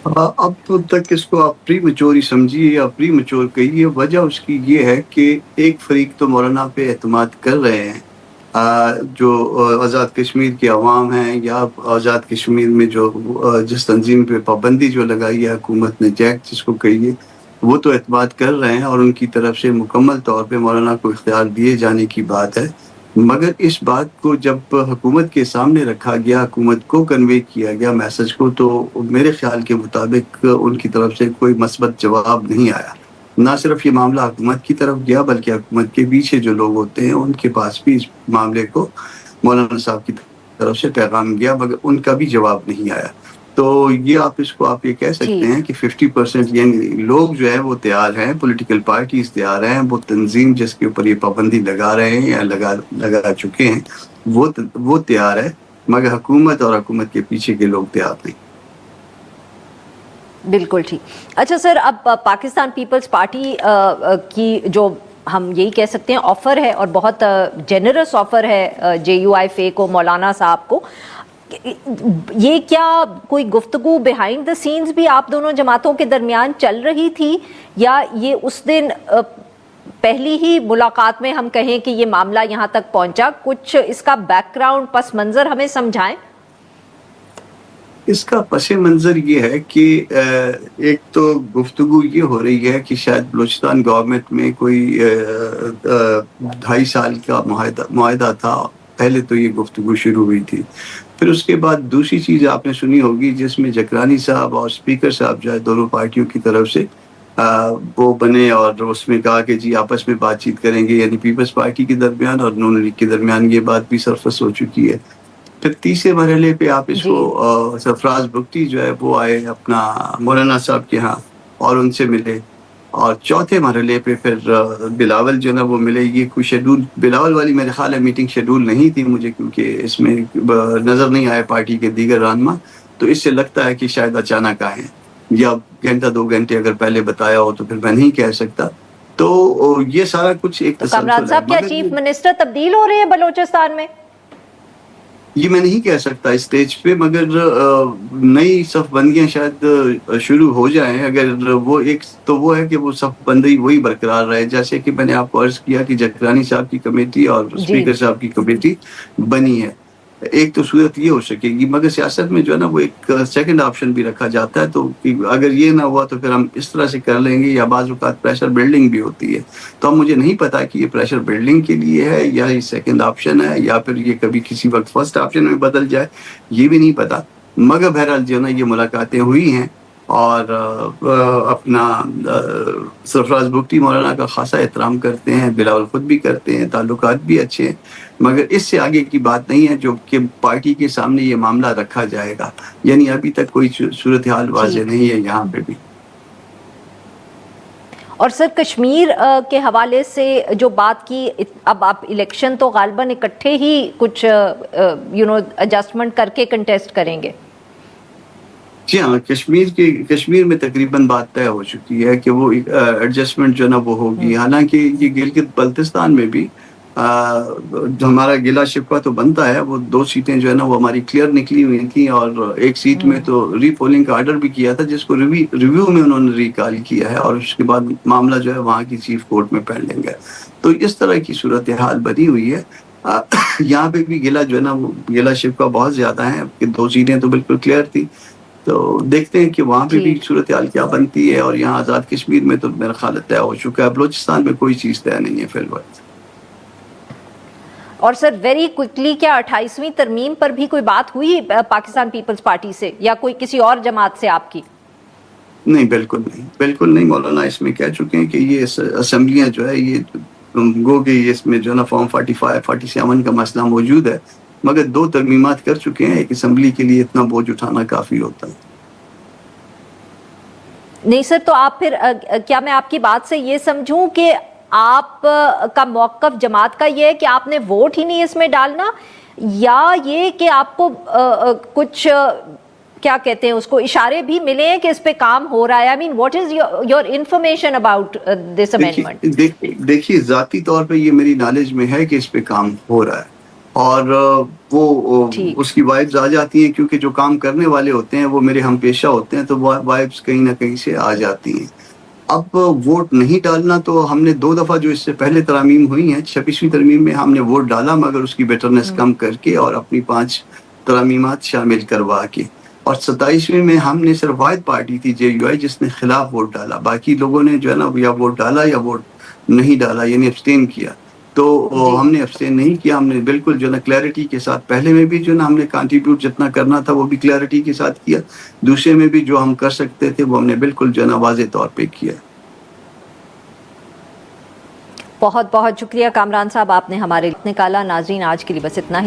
اب تو تک اس کو آپ پری میچور ہی سمجھیے یا پری میچور کہیے. وجہ اس کی یہ ہے کہ ایک فریق تو مولانا پہ اعتماد کر رہے ہیں جو آزاد کشمیر کے عوام ہیں, یا آزاد کشمیر میں جو جس تنظیم پہ پابندی جو لگائی ہے حکومت نے, جیک جس کو کہیے, وہ تو اعتماد کر رہے ہیں اور ان کی طرف سے مکمل طور پہ مولانا کو اختیار دیے جانے کی بات ہے. مگر اس بات کو جب حکومت کے سامنے رکھا گیا, حکومت کو کنوے کیا گیا میسج کو, تو میرے خیال کے مطابق ان کی طرف سے کوئی مثبت جواب نہیں آیا. نہ صرف یہ معاملہ حکومت کی طرف گیا بلکہ حکومت کے پیچھے جو لوگ ہوتے ہیں ان کے پاس بھی اس معاملے کو مولانا صاحب کی طرف سے پیغام گیا, مگر ان کا بھی جواب نہیں آیا. تو یہ آپ یہ کہہ سکتے ہیں کہ 50% یعنی لوگ جو ہے وہ تیار ہیں, پولیٹیکل پارٹیز تیار ہیں, وہ تنظیم جس کے اوپر یہ پابندی لگا رہے ہیں یا لگا چکے ہیں وہ تیار ہے, مگر حکومت اور حکومت کے پیچھے کے لوگ تیار نہیں. بالکل ٹھیک. اچھا سر, اب پاکستان پیپلز پارٹی کی جو ہم یہی کہہ سکتے ہیں آفر ہے, اور بہت جنرس آفر ہے جے یو آئی فے کو, مولانا صاحب کو, یہ کیا کوئی گفتگو بیہائنڈ دا سینز بھی آپ دونوں جماعتوں کے درمیان چل رہی تھی, یا یہ اس دن پہلی ہی ملاقات میں ہم کہیں کہ یہ معاملہ یہاں تک پہنچا؟ کچھ اس کا بیک گراؤنڈ پس منظر ہمیں سمجھائیں. اس کا پس منظر یہ ہے کہ ایک تو گفتگو یہ ہو رہی ہے کہ شاید بلوچستان گورنمنٹ میں کوئی 2.5 سال کا معاہدہ تھا. پہلے تو یہ گفتگو شروع ہوئی تھی. پھر اس کے بعد دوسری چیز آپ نے سنی ہوگی جس میں جکرانی صاحب اور اسپیکر صاحب جو ہے دونوں پارٹیوں کی طرف سے وہ بنے, اور اس میں کہا کہ جی آپس میں بات چیت کریں گے, یعنی پیپلز پارٹی کے درمیان اور نون لیگ کے درمیان یہ بات بھی سرفس ہو چکی ہے. پھر تیسرے مرحلے پہ آپ اس کو سرفراز بگٹی جو ہے وہ آئے اپنا مولانا صاحب کے ہاں اور ان سے ملے, اور چوتھے مرحلے پہ پھر بلاول جو ہے وہ ملے. یہ کوئی شیڈول بلاول والی میرے خیال ہے میٹنگ شیڈول نہیں تھی مجھے, کیونکہ اس میں نظر نہیں آئے پارٹی کے دیگر رہنما, تو اس سے لگتا ہے کہ شاید اچانک آئے ہیں, یا گھنٹہ 2 گھنٹے اگر پہلے بتایا ہو تو پھر میں نہیں کہہ سکتا. تو یہ سارا کچھ ایک تسلسل ہے. کامران صاحب, کیا چیف منسٹر تبدیل ہو رہے ہیں بلوچستان میں؟ یہ میں نہیں کہہ سکتا اس سٹیج پہ, مگر نئی صف بندیاں شاید شروع ہو جائیں. اگر وہ ایک تو وہ ہے کہ وہ صف بندی وہی برقرار رہے, جیسے کہ میں نے آپ کو عرض کیا کہ جکرانی صاحب کی کمیٹی اور اسپیکر صاحب کی کمیٹی بنی ہے. ایک تو صورت یہ ہو سکے گی, مگر سیاست میں جو ہے نا وہ ایک سیکنڈ آپشن بھی رکھا جاتا ہے. تو اگر یہ نہ ہوا تو پھر ہم اس طرح سے کر لیں گے, یا بعض اوقات پریشر بلڈنگ بھی ہوتی ہے. تو اب مجھے نہیں پتا کہ یہ پریشر بلڈنگ کے لیے ہے یا یہ سیکنڈ آپشن ہے, یا پھر یہ کبھی کسی وقت فرسٹ آپشن میں بدل جائے, یہ بھی نہیں پتا. مگر بہرحال جو ہے نا یہ ملاقاتیں ہوئی ہیں, اور اپنا سرفراز بگٹی مولانا کا خاصا احترام کرتے ہیں, بلاول خود بھی کرتے ہیں, تعلقات بھی اچھے ہیں. مگر اس سے آگے کی بات نہیں ہے جو کہ پارٹی کے سامنے یہ معاملہ رکھا جائے گا. یعنی ابھی تک کوئی صورتحال واضح نہیں ہے یہاں پہ بھی. اور سر, کشمیر کے حوالے سے جو بات کی, اب آپ الیکشن تو غالباً اکٹھے ہی کچھ ایڈجسٹمنٹ کر کے کنٹیسٹ کریں گے. جی ہاں, کشمیر میں تقریباً بات طے ہو چکی ہے کہ وہ ایڈجسٹمنٹ جو ہے نا وہ ہوگی. حالانکہ یہ گلگت بلتستان میں بھی جو ہمارا گلا شکوہ تو بنتا ہے, وہ 2 سیٹیں جو ہے نا وہ ہماری کلیئر نکلی ہوئی تھیں, اور ایک سیٹ میں تو ری پولنگ کا آرڈر بھی کیا تھا جس کو ریویو میں انہوں نے ریکال کیا ہے, اور اس کے بعد معاملہ جو ہے وہاں کی چیف کورٹ میں پینڈنگ ہے. تو اس طرح کی صورتحال بنی ہوئی ہے. یہاں پہ بھی گلا جو ہے نا وہ گلا شکوہ بہت زیادہ ہیں, کہ 2 سیٹیں تو بالکل کلیئر تھی. تو دیکھتے ہیں کہ وہاں پہ بھی صورتحال کیا بنتی ہے. اور یہاں آزاد کشمیر میں تو میرا خیال طے ہو چکا ہے, بلوچستان میں کوئی چیز طے نہیں ہے فی الوقت. اور سر ویری کوئکلی, کیا 28ویں ترمیم پر بھی کوئی بات ہوئی پاکستان پیپلز پارٹی سے یا کوئی کسی اور جماعت سے آپ کی؟ نہیں, بالکل نہیں. مولانا اس میں کہہ چکے ہیں کہ یہ اسمبلیاں جو ہے یہ گو کہ اس میں جو ہے نا فارم 45 47 کا مسئلہ موجود ہے, مگر 2 ترمیمات کر چکے ہیں. ایک اسمبلی کے لیے اتنا بوجھ اٹھانا کافی ہوتا ہے. نہیں سر, تو آپ پھر کیا میں آپ کی بات سے یہ سمجھوں کہ آپ کا موقف جماعت کا یہ ہے کہ آپ نے ووٹ ہی نہیں اس میں ڈالنا, یا یہ کہ آپ کو کچھ کیا کہتے ہیں اس کو اشارے بھی ملے ہیں کہ اس پہ کام ہو رہا ہے؟ I mean, what is your information about this amendment? دیکھیے ذاتی طور پہ یہ میری نالج میں ہے کہ اس پہ کام ہو رہا ہے, اور وہ ٹھیک۔ اس کی وائبز آ جاتی ہیں، کیونکہ جو کام کرنے والے ہوتے ہیں وہ میرے ہم پیشہ ہوتے ہیں، تو وائبز کہیں نہ کہیں سے آ جاتی ہیں۔ اب ووٹ نہیں ڈالنا، تو ہم نے 2 دفعہ جو اس سے پہلے ترامیم ہوئی ہیں، 26ویں ترمیم میں ہم نے ووٹ ڈالا، مگر اس کی بیٹرنس کم کر کے اور اپنی 5 ترمیمات شامل کروا کے، اور 27ویں میں ہم نے صرف واحد پارٹی تھی JUI جس نے خلاف ووٹ ڈالا، باقی لوگوں نے جو ہے نا یا ووٹ ڈالا یا ووٹ نہیں ڈالا، یعنی ابسٹین کیا۔ تو ہم نے ابسٹین نہیں کیا، ہم نے بالکل جو ہے نا کلیئرٹی کے ساتھ، پہلے میں بھی جو ہے نا ہم نے کنٹریبیوٹ جتنا کرنا تھا وہ بھی کلیئرٹی کے ساتھ کیا، دوسرے میں بھی جو ہم کر سکتے تھے وہ ہم نے بالکل جو ہے نا واضح طور پہ کیا۔ بہت بہت شکریہ کامران صاحب، آپ نے ہمارے لیے نکالا۔ ناظرین آج کے لیے بس اتنا ہی۔